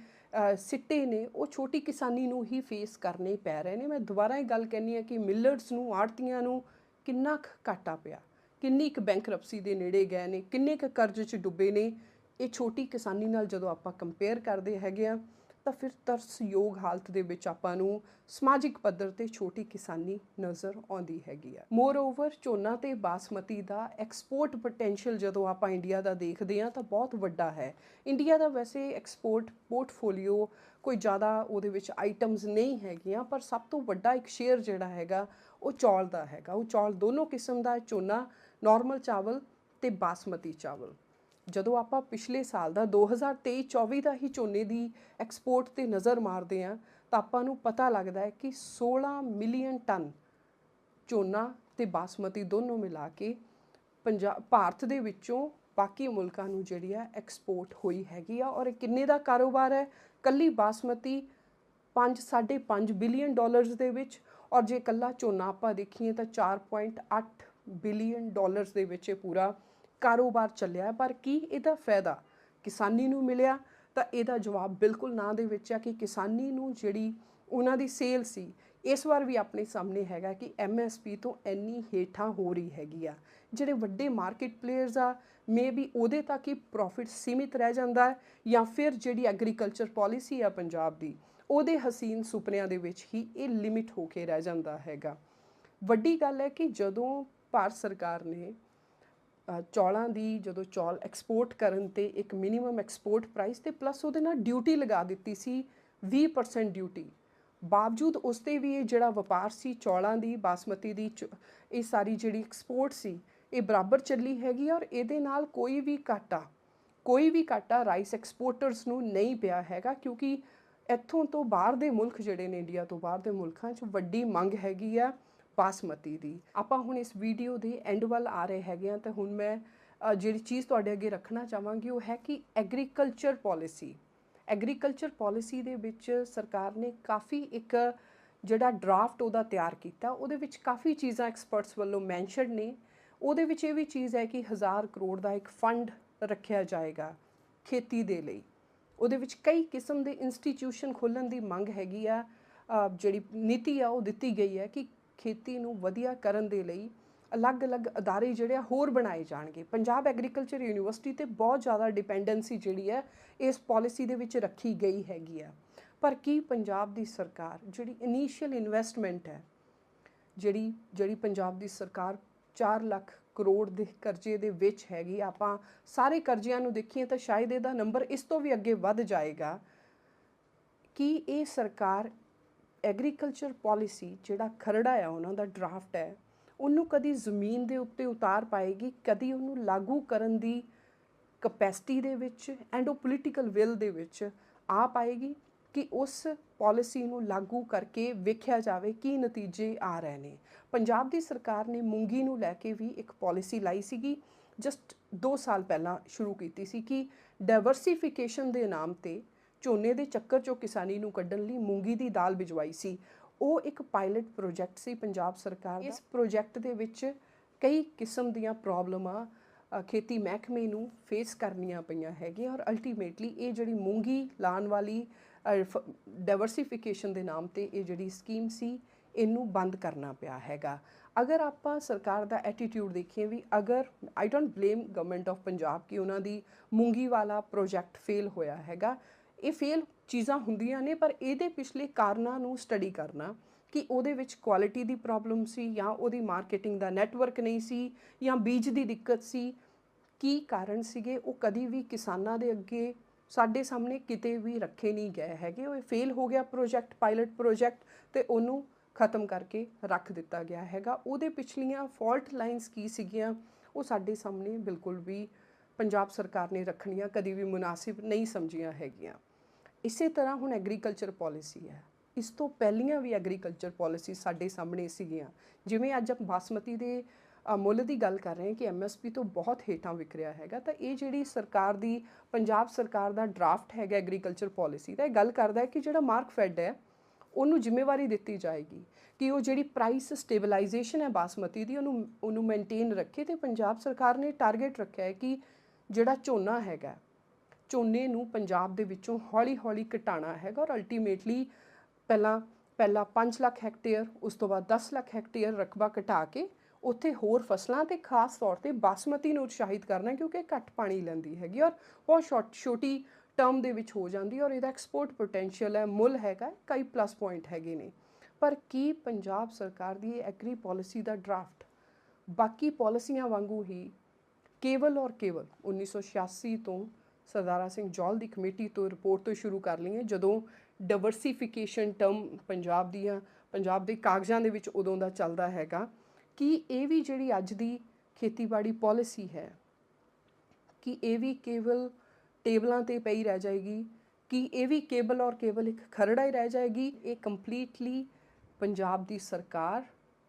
Speaker 1: ਸਿੱਟੇ ਨੇ ਉਹ ਛੋਟੀ ਕਿਸਾਨੀ ਨੂੰ ਹੀ ਫੇਸ ਕਰਨੇ ਪੈ ਰਹੇ ਨੇ। ਮੈਂ ਦੁਬਾਰਾ ਇਹ ਗੱਲ ਕਹਿੰਦੀ ਹਾਂ ਕਿ ਮਿਲਰਸ ਨੂੰ, ਆੜ੍ਹਤੀਆਂ ਨੂੰ ਕਿੰਨਾ ਕੁ ਘਾਟਾ ਪਿਆ, ਕਿੰਨੀ ਕੁ ਬੈਂਕਰਪਸੀ ਦੇ ਨੇੜੇ ਗਏ ਨੇ, ਕਿੰਨੇ ਕੁ ਕਰਜ਼ੇ 'ਚ ਡੁੱਬੇ ਨੇ। ਇਹ ਛੋਟੀ ਕਿਸਾਨੀ ਨਾਲ ਜਦੋਂ ਆਪਾਂ ਕੰਪੇਅਰ ਕਰਦੇ ਹੈਗੇ ਆ ਤਾਂ ਫਿਰ ਤਰਸਯੋਗ ਹਾਲਤ ਦੇ ਵਿੱਚ ਆਪਾਂ ਨੂੰ ਸਮਾਜਿਕ ਪੱਧਰ ਤੇ ਛੋਟੀ ਕਿਸਾਨੀ ਨਜ਼ਰ ਆਉਂਦੀ ਹੈਗੀ ਆ। ਮੋਰਓਵਰ ਝੋਨਾ ਤੇ ਬਾਸਮਤੀ ਦਾ ਐਕਸਪੋਰਟ ਪੋਟੈਂਸ਼ੀਅਲ ਜਦੋਂ ਆਪਾਂ ਇੰਡੀਆ ਦਾ ਦੇਖਦੇ ਹਾਂ ਤਾਂ ਬਹੁਤ ਵੱਡਾ ਹੈ। ਇੰਡੀਆ ਦਾ ਵੈਸੇ ਐਕਸਪੋਰਟ ਪੋਰਟਫੋਲੀਓ ਕੋਈ ਜ਼ਿਆਦਾ ਉਹਦੇ ਵਿੱਚ ਆਈਟਮਸ ਨਹੀਂ ਹੈਗੀਆਂ, ਪਰ ਸਭ ਤੋਂ ਵੱਡਾ ਇੱਕ ਸ਼ੇਅਰ ਜਿਹੜਾ ਹੈਗਾ ਉਹ ਚੌਲ ਦਾ ਹੈਗਾ। ਉਹ ਚੌਲ ਦੋਨੋਂ ਕਿਸਮ ਦਾ, ਝੋਨਾ ਨੋਰਮਲ ਚਾਵਲ ਤੇ ਬਾਸਮਤੀ ਚਾਵਲ। ਜਦੋਂ ਆਪਾਂ ਪਿਛਲੇ ਸਾਲ ਦਾ 2023-24 ਦਾ ਹੀ ਝੋਨੇ ਦੀ ਐਕਸਪੋਰਟ ਤੇ ਨਜ਼ਰ ਮਾਰਦੇ ਹਾਂ ਤਾਂ ਆਪਾਂ ਨੂੰ ਪਤਾ ਲੱਗਦਾ ਹੈ ਕਿ 16 ਮਿਲੀਅਨ ਟਨ ਝੋਨਾ ਤੇ ਬਾਸਮਤੀ ਦੋਨੋਂ ਮਿਲਾ ਕੇ ਭਾਰਤ ਦੇ ਵਿੱਚੋਂ ਬਾਕੀ ਮੁਲਕਾਂ ਨੂੰ ਜਿਹੜੀ ਆ ਐਕਸਪੋਰਟ ਹੋਈ ਹੈਗੀ ਆ। ਔਰ ਕਿੰਨੇ ਦਾ ਕਾਰੋਬਾਰ ਹੈ? ਕੱਲੀ ਬਾਸਮਤੀ 5.5 ਬਿਲੀਅਨ ਡਾਲਰਸ ਦੇ ਵਿੱਚ, ਔਰ ਜੇ ਕੱਲਾ ਝੋਨਾ ਆਪਾਂ ਦੇਖੀਏ ਤਾਂ 4.8 ਬਿਲੀਅਨ ਡਾਲਰਸ ਦੇ ਵਿੱਚ ਇਹ ਪੂਰਾ ਕਾਰੋਬਾਰ ਚੱਲਿਆ। ਪਰ ਕੀ ਇਹਦਾ ਫਾਇਦਾ ਕਿਸਾਨੀ ਨੂੰ ਮਿਲਿਆ? ਤਾਂ ਇਹਦਾ ਜਵਾਬ ਬਿਲਕੁਲ ਨਾ ਦੇ ਵਿੱਚ ਆ ਕਿ ਕਿਸਾਨੀ ਨੂੰ ਜਿਹੜੀ ਉਹਨਾਂ ਦੀ ਸੇਲ ਸੀ ਇਸ ਵਾਰ ਵੀ ਆਪਣੇ ਸਾਹਮਣੇ ਹੈਗਾ ਕਿ MSP ਤੋਂ ਇੰਨੀ ਹੇਠਾਂ ਹੋ ਰਹੀ ਹੈਗੀ ਆ। ਜਿਹੜੇ ਵੱਡੇ ਮਾਰਕੀਟ ਪਲੇਅਰਸ ਆ ਮੇ ਬੀ ਉਹਦੇ ਤੱਕ ਹੀ ਪ੍ਰੋਫਿਟ ਸੀਮਿਤ ਰਹਿ ਜਾਂਦਾ ਹੈ, ਜਾਂ ਫਿਰ ਜਿਹੜੀ ਐਗਰੀਕਲਚਰ ਪਾਲਿਸੀ ਆ ਪੰਜਾਬ ਦੀ ਉਹਦੇ ਹਸੀਨ ਸੁਪਨਿਆਂ ਦੇ ਵਿੱਚ ਹੀ ਇਹ ਲਿਮਿਟ ਹੋ ਕੇ ਰਹਿ ਜਾਂਦਾ ਹੈਗਾ। ਵੱਡੀ ਗੱਲ ਹੈ ਕਿ ਜਦੋਂ ਭਾਰਤ ਸਰਕਾਰ ਨੇ ਚੌਲਾਂ ਦੀ ਜਦੋਂ ਚੌਲ ਐਕਸਪੋਰਟ ਕਰਨ ਤੇ ਇੱਕ ਮਿਨੀਮਮ ਐਕਸਪੋਰਟ ਪ੍ਰਾਈਸ ਤੇ ਪਲੱਸ ਉਹਦੇ ਨਾਲ ਡਿਊਟੀ ਲਗਾ ਦਿੱਤੀ ਸੀ 20% ਡਿਊਟੀ, ਬਾਵਜੂਦ ਉਸ 'ਤੇ ਵੀ ਇਹ ਜਿਹੜਾ ਵਪਾਰ ਸੀ ਚੌਲਾਂ ਦੀ, ਬਾਸਮਤੀ ਦੀ, ਇਹ ਸਾਰੀ ਜਿਹੜੀ ਐਕਸਪੋਰਟ ਸੀ ਇਹ ਬਰਾਬਰ ਚੱਲੀ ਹੈਗੀ। ਔਰ ਇਹਦੇ ਨਾਲ ਕੋਈ ਵੀ ਘਾਟਾ ਰਾਈਸ ਐਕਸਪੋਰਟਰਸ ਨੂੰ ਨਹੀਂ ਪਿਆ ਹੈਗਾ, ਕਿਉਂਕਿ ਇੱਥੋਂ ਤੋਂ ਬਾਹਰ ਦੇ ਮੁਲਕ ਜਿਹੜੇ ਨੇ, ਇੰਡੀਆ ਤੋਂ ਬਾਹਰ ਦੇ ਮੁਲਕਾਂ 'ਚ ਵੱਡੀ ਮੰਗ ਹੈਗੀ ਆ ਬਾਸਮਤੀ ਦੀ। ਆਪਾਂ ਹੁਣ ਇਸ ਵੀਡੀਓ ਦੇ ਐਂਡ ਵੱਲ ਆ ਰਹੇ ਹੈਗੇ ਆ, ਤਾਂ ਹੁਣ ਮੈਂ ਜਿਹੜੀ ਚੀਜ਼ ਤੁਹਾਡੇ ਅੱਗੇ ਰੱਖਣਾ ਚਾਹਾਂਗੀ ਉਹ ਹੈ ਕਿ ਐਗਰੀਕਲਚਰ ਪੋਲਿਸੀ ਦੇ ਵਿੱਚ ਸਰਕਾਰ ਨੇ ਕਾਫੀ ਇੱਕ ਜਿਹੜਾ ਡਰਾਫਟ ਉਹਦਾ ਤਿਆਰ ਕੀਤਾ, ਉਹਦੇ ਵਿੱਚ ਕਾਫੀ ਚੀਜ਼ਾਂ ਐਕਸਪਰਟਸ ਵੱਲੋਂ ਮੈਂਸ਼ਨਡ ਨੇ। ਉਹਦੇ ਵਿੱਚ ਇਹ ਵੀ ਚੀਜ਼ ਹੈ ਕਿ 1000 ਕਰੋੜ ਦਾ ਇੱਕ ਫੰਡ ਰੱਖਿਆ ਜਾਏਗਾ ਖੇਤੀ ਦੇ ਲਈ। ਉਹਦੇ ਵਿੱਚ ਕਈ ਕਿਸਮ ਦੇ ਇੰਸਟੀਟਿਊਸ਼ਨ ਖੋਲ੍ਹਣ ਦੀ ਮੰਗ ਹੈਗੀ ਆ। ਜਿਹੜੀ ਨੀਤੀ ਆ ਉਹ ਦਿੱਤੀ ਗਈ ਹੈ ਕਿ ਖੇਤੀ ਨੂੰ ਵਧੀਆ ਕਰਨ ਦੇ ਲਈ ਅਲੱਗ-ਅਲੱਗ ਅਦਾਰੇ ਜਿਹੜੇ ਆ ਹੋਰ ਬਣਾਏ ਜਾਣਗੇ। ਪੰਜਾਬ ਐਗਰੀਕਲਚਰ ਯੂਨੀਵਰਸਿਟੀ ਤੇ ਬਹੁਤ ਜ਼ਿਆਦਾ ਡਿਪੈਂਡੈਂਸੀ ਜਿਹੜੀ ਹੈ ਇਸ ਪਾਲਿਸੀ ਦੇ ਵਿੱਚ ਰੱਖੀ ਗਈ ਹੈਗੀ ਆ। ਪਰ ਕੀ ਪੰਜਾਬ ਦੀ ਸਰਕਾਰ ਜਿਹੜੀ ਇਨੀਸ਼ੀਅਲ ਇਨਵੈਸਟਮੈਂਟ ਹੈ, ਜਿਹੜੀ ਪੰਜਾਬ ਦੀ ਸਰਕਾਰ 4 ਲੱਖ ਕਰੋੜ ਦੇ ਕਰਜ਼ੇ ਦੇ ਵਿੱਚ ਹੈਗੀ, ਆਪਾਂ ਸਾਰੇ ਕਰਜ਼ਿਆਂ ਨੂੰ ਦੇਖੀਏ ਤਾਂ ਸ਼ਾਇਦ ਇਹਦਾ ਨੰਬਰ ਇਸ ਤੋਂ ਵੀ ਅੱਗੇ ਵੱਧ ਜਾਏਗਾ। ਕਿ ਇਹ ਸਰਕਾਰ ਐਗਰੀਕਲਚਰ ਪਾਲਿਸੀ ਜਿਹੜਾ ਖਰੜਾ ਆ ਉਹਨਾਂ ਦਾ ਡਰਾਫਟ ਹੈ, ਉਹਨੂੰ ਕਦੀ ਜ਼ਮੀਨ ਦੇ ਉੱਤੇ ਉਤਾਰ ਪਾਏਗੀ, ਕਦੀ ਉਹਨੂੰ ਲਾਗੂ ਕਰਨ ਦੀ ਕਪੈਸਿਟੀ ਦੇ ਵਿੱਚ ਐਂਡ ਉਹ ਪੋਲੀਟੀਕਲ ਵਿਲ ਦੇ ਵਿੱਚ ਆ ਪਾਏਗੀ ਕਿ ਉਸ ਪਾਲਿਸੀ ਨੂੰ ਲਾਗੂ ਕਰਕੇ ਵੇਖਿਆ ਜਾਵੇ ਕੀ ਨਤੀਜੇ ਆ ਰਹੇ ਨੇ। ਪੰਜਾਬ ਦੀ ਸਰਕਾਰ ਨੇ ਮੂੰਗੀ ਨੂੰ ਲੈ ਕੇ ਵੀ ਇੱਕ ਪਾਲਿਸੀ ਲਾਈ ਸੀਗੀ, ਜਸਟ 2 ਸਾਲ ਪਹਿਲਾਂ ਸ਼ੁਰੂ ਕੀਤੀ ਸੀ ਕਿ ਡਾਇਵਰਸੀਫਿਕੇਸ਼ਨ ਦੇ ਨਾਮ ਤੇ ਝੋਨੇ ਦੇ ਚੱਕਰ 'ਚੋਂ ਕਿਸਾਨੀ ਨੂੰ ਕੱਢਣ ਲਈ ਮੂੰਗੀ ਦੀ ਦਾਲ ਬਿਜਵਾਈ ਸੀ। ਉਹ ਇੱਕ ਪਾਇਲਟ ਪ੍ਰੋਜੈਕਟ ਸੀ ਪੰਜਾਬ ਸਰਕਾਰ ਦਾ। ਇਸ ਪ੍ਰੋਜੈਕਟ ਦੇ ਵਿੱਚ ਕਈ ਕਿਸਮ ਦੀਆਂ ਪ੍ਰੋਬਲਮਾਂ ਖੇਤੀ ਮਹਿਕਮੇ ਨੂੰ ਫੇਸ ਕਰਨੀਆਂ ਪਈਆਂ ਹੈਗੀਆਂ ਔਰ ਅਲਟੀਮੇਟਲੀ ਇਹ ਜਿਹੜੀ ਮੂੰਗੀ ਲਾਉਣ ਵਾਲੀ ਡਾਇਵਰਸੀਫਿਕੇਸ਼ਨ ਦੇ ਨਾਮ ਤੇ ਇਹ ਜਿਹੜੀ ਸਕੀਮ ਸੀ, ਇਹਨੂੰ ਬੰਦ ਕਰਨਾ ਪਿਆ ਹੈਗਾ। ਅਗਰ ਆਪਾਂ ਸਰਕਾਰ ਦਾ ਐਟੀਟਿਊਡ ਦੇਖੀਏ ਵੀ, ਅਗਰ I don't blame government of Punjab ਕਿ ਉਹਨਾਂ ਦੀ ਮੂੰਗੀ ਵਾਲਾ ਪ੍ਰੋਜੈਕਟ ਫੇਲ ਹੋਇਆ ਹੈਗਾ। ਇਹ ਫੇਲ ਚੀਜ਼ਾਂ ਹੁੰਦੀਆਂ ਨੇ, ਪਰ ਇਹਦੇ ਪਿਛਲੇ ਕਾਰਨਾਂ ਨੂੰ ਸਟੱਡੀ ਕਰਨਾ ਕਿ ਉਹਦੇ ਵਿੱਚ ਕੁਆਲਿਟੀ ਦੀ ਪ੍ਰੋਬਲਮ ਸੀ ਜਾਂ ਉਹਦੀ ਮਾਰਕੀਟਿੰਗ ਦਾ ਨੈਟਵਰਕ ਨਹੀਂ ਸੀ ਜਾਂ ਬੀਜ ਦੀ ਦਿੱਕਤ ਸੀ, ਕੀ ਕਾਰਨ ਸੀਗੇ, ਉਹ ਕਦੀ ਵੀ ਕਿਸਾਨਾਂ ਦੇ ਅੱਗੇ ਸਾਡੇ ਸਾਹਮਣੇ ਕਿਤੇ ਵੀ ਰੱਖੇ ਨਹੀਂ ਗਏ ਹੈਗੇ। ਉਹ ਫੇਲ ਹੋ ਗਿਆ ਪ੍ਰੋਜੈਕਟ, ਪਾਇਲਟ ਪ੍ਰੋਜੈਕਟ, ਤੇ ਉਹਨੂੰ ਖਤਮ ਕਰਕੇ ਰੱਖ ਦਿੱਤਾ ਗਿਆ ਹੈਗਾ। ਉਹਦੇ ਪਿਛਲੀਆਂ ਫਾਲਟ ਲਾਈਨਸ ਕੀ ਸੀਗੀਆਂ ਉਹ ਸਾਡੇ ਸਾਹਮਣੇ ਬਿਲਕੁਲ ਵੀ ਪੰਜਾਬ ਸਰਕਾਰ ਨੇ ਰੱਖਣੀਆਂ ਕਦੀ ਵੀ ਮੁਨਾਸਿਬ ਨਹੀਂ ਸਮਝੀਆਂ ਹੈਗੀਆਂ। ਇਸੇ ਤਰ੍ਹਾਂ ਹੁਣ ਐਗਰੀਕਲਚਰ ਪਾਲਿਸੀ ਹੈ, ਇਸ ਤੋਂ ਪਹਿਲੀਆਂ ਵੀ ਐਗਰੀਕਲਚਰ ਪਾਲਿਸੀ ਸਾਡੇ ਸਾਹਮਣੇ ਸੀਗੀਆਂ। ਜਿਵੇਂ ਅੱਜ ਆਪਾਂ ਬਾਸਮਤੀ ਦੇ ਮੁੱਲ ਦੀ ਗੱਲ ਕਰ ਰਹੇ ਹਾਂ ਕਿ MSP ਤੋਂ ਬਹੁਤ ਹੇਠਾਂ ਵਿਕ ਰਿਹਾ ਹੈਗਾ, ਤਾਂ ਇਹ ਜਿਹੜੀ ਸਰਕਾਰ ਦੀ ਪੰਜਾਬ ਸਰਕਾਰ ਦਾ ਡਰਾਫਟ ਹੈਗਾ ਐਗਰੀਕਲਚਰ ਪਾਲਿਸੀ ਦਾ, ਇਹ ਗੱਲ ਕਰਦਾ ਹੈ ਕਿ ਜਿਹੜਾ ਮਾਰਕਫੈਡ ਹੈ ਉਹਨੂੰ ਜ਼ਿੰਮੇਵਾਰੀ ਦਿੱਤੀ ਜਾਏਗੀ ਕਿ ਉਹ ਜਿਹੜੀ ਪ੍ਰਾਈਸ ਸਟੇਬਲਾਈਜੇਸ਼ਨ ਹੈ ਬਾਸਮਤੀ ਦੀ ਉਹਨੂੰ ਮੇਨਟੇਨ ਰੱਖੇ। ਤੇ ਪੰਜਾਬ ਸਰਕਾਰ ਨੇ ਟਾਰਗੇਟ ਰੱਖਿਆ ਹੈ ਕਿ ਜਿਹੜਾ ਝੋਨਾ ਹੈਗਾ, ਝੋਨੇ ਨੂੰ ਪੰਜਾਬ ਦੇ ਵਿੱਚੋਂ ਹੌਲੀ-ਹੌਲੀ ਘਟਾਉਣਾ ਹੈਗਾ ਔਰ ਅਲਟੀਮੇਟਲੀ ਪਹਿਲਾਂ 5 ਲੱਖ ਹੈਕਟੇਅਰ, ਉਸ ਤੋਂ ਬਾਅਦ 10 ਲੱਖ ਹੈਕਟੇਅਰ ਰਕਬਾ ਘਟਾ ਕੇ ਉੱਥੇ ਹੋਰ ਫਸਲਾਂ ਤੇ ਖਾਸ ਤੌਰ ਤੇ ਬਾਸਮਤੀ ਨੂੰ ਉਤਸ਼ਾਹਿਤ ਕਰਨਾ, ਕਿਉਂਕਿ ਘੱਟ ਪਾਣੀ ਲੈਂਦੀ ਹੈਗੀ ਔਰ ਬਹੁਤ ਛੋਟੀ ਟਰਮ ਦੇ ਵਿੱਚ ਹੋ ਜਾਂਦੀ ਔਰ ਇਹਦਾ ਐਕਸਪੋਰਟ ਪੋਟੈਂਸ਼ੀਅਲ ਹੈ, ਮੁੱਲ ਹੈਗਾ, ਕਈ ਪਲੱਸ ਪੁਆਇੰਟ ਹੈਗੇ ਨੇ। ਪਰ ਕੀ ਪੰਜਾਬ ਸਰਕਾਰ ਦੀ ਐਗਰੀ ਪਾਲਿਸੀ ਦਾ ਡਰਾਫਟ ਬਾਕੀ ਪਾਲਿਸੀਆਂ ਵਾਂਗੂ ਹੀ ਕੇਵਲ ਔਰ ਕੇਵਲ 1986 ਤੋਂ ਸਰਦਾਰਾ ਸਿੰਘ ਜੌਹਲ ਦੀ ਕਮੇਟੀ ਤੋਂ ਰਿਪੋਰਟ ਤੋਂ ਸ਼ੁਰੂ ਕਰ ਲਈਏ, ਜਦੋਂ ਡਾਇਵਰਸੀਫਿਕੇਸ਼ਨ ਟਰਮ ਪੰਜਾਬ ਦੇ ਕਾਗਜ਼ਾਂ ਦੇ ਵਿੱਚ ਉਦੋਂ ਦਾ ਚੱਲਦਾ ਹੈਗਾ, ਕਿ ਇਹ ਵੀ ਜਿਹੜੀ ਅੱਜ ਦੀ ਖੇਤੀਬਾੜੀ ਪਾਲਿਸੀ ਹੈ ਕਿ ਇਹ ਵੀ ਕੇਵਲ ਟੇਬਲਾਂ ਤੇ ਪਈ ਰਹਿ ਜਾਏਗੀ, ਕਿ ਇਹ ਵੀ ਕੇਵਲ ਔਰ ਕੇਵਲ ਇੱਕ ਖਰੜਾ ਹੀ ਰਹਿ ਜਾਏਗੀ। ਇਹ ਕੰਪਲੀਟਲੀ ਪੰਜਾਬ ਦੀ ਸਰਕਾਰ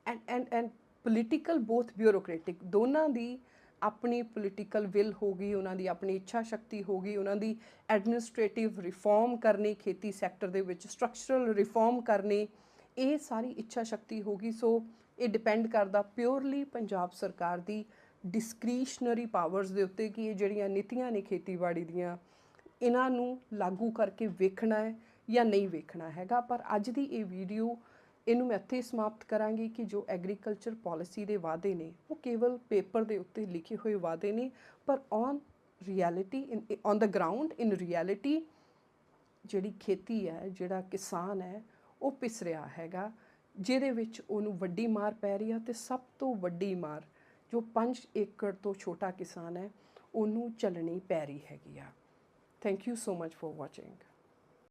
Speaker 1: ਐਂਡ ਪੋਲੀਟੀਕਲ ਬੋਥ ਬਿਊਰੋਕ੍ਰੈਟਿਕ ਦੋਨਾਂ ਦੀ ਆਪਣੀ ਪੋਲੀਟੀਕਲ ਵਿਲ ਹੋ ਗਈ, ਉਹਨਾਂ ਦੀ ਆਪਣੀ ਇੱਛਾ ਸ਼ਕਤੀ ਹੋ ਗਈ, ਉਹਨਾਂ ਦੀ ਐਡਮਿਨਿਸਟ੍ਰੇਟਿਵ ਰਿਫਾਰਮ ਕਰਨੀ, ਖੇਤੀ ਸੈਕਟਰ ਦੇ ਵਿੱਚ ਸਟਰਕਚਰਲ ਰਿਫਾਰਮ ਕਰਨੇ, ਇਹ ਸਾਰੀ ਇੱਛਾ ਸ਼ਕਤੀ ਹੋ ਗਈ। ਸੋ ਇਹ ਡਿਪੈਂਡ ਕਰਦਾ ਪਿਓਰਲੀ ਪੰਜਾਬ ਸਰਕਾਰ ਦੀ ਡਿਸਕ੍ਰੀਸ਼ਨਰੀ ਪਾਵਰਸ ਦੇ ਉੱਤੇ ਕਿ ਇਹ ਜਿਹੜੀਆਂ ਨੀਤੀਆਂ ਨੇ ਖੇਤੀਬਾੜੀ ਦੀਆਂ, ਇਹਨਾਂ ਨੂੰ ਲਾਗੂ ਕਰਕੇ ਵੇਖਣਾ ਹੈ ਜਾਂ ਨਹੀਂ ਵੇਖਣਾ ਹੈਗਾ। ਪਰ ਅੱਜ ਦੀ ਇਹ ਵੀਡੀਓ ਇਹਨੂੰ ਮੈਂ ਇੱਥੇ ਸਮਾਪਤ ਕਰਾਂਗੀ ਕਿ ਜੋ ਐਗਰੀਕਲਚਰ ਪਾਲਿਸੀ ਦੇ ਵਾਅਦੇ ਨੇ ਉਹ ਕੇਵਲ ਪੇਪਰ ਦੇ ਉੱਤੇ ਲਿਖੇ ਹੋਏ ਵਾਅਦੇ ਨੇ, ਪਰ on the ground in reality ਜਿਹੜੀ ਖੇਤੀ ਹੈ, ਜਿਹੜਾ ਕਿਸਾਨ ਹੈ, ਉਹ ਪਿਸ ਰਿਹਾ ਹੈਗਾ, ਜਿਹਦੇ ਵਿੱਚ ਉਹਨੂੰ ਵੱਡੀ ਮਾਰ ਪੈ ਰਹੀ ਹੈ। ਤੇ ਸਭ ਤੋਂ ਵੱਡੀ ਮਾਰ ਜੋ 5 ਏਕੜ ਤੋਂ ਛੋਟਾ ਕਿਸਾਨ ਹੈ ਉਹਨੂੰ ਝੱਲਣੀ ਪੈ ਰਹੀ ਹੈਗੀ ਆ। Thank you so much for watching.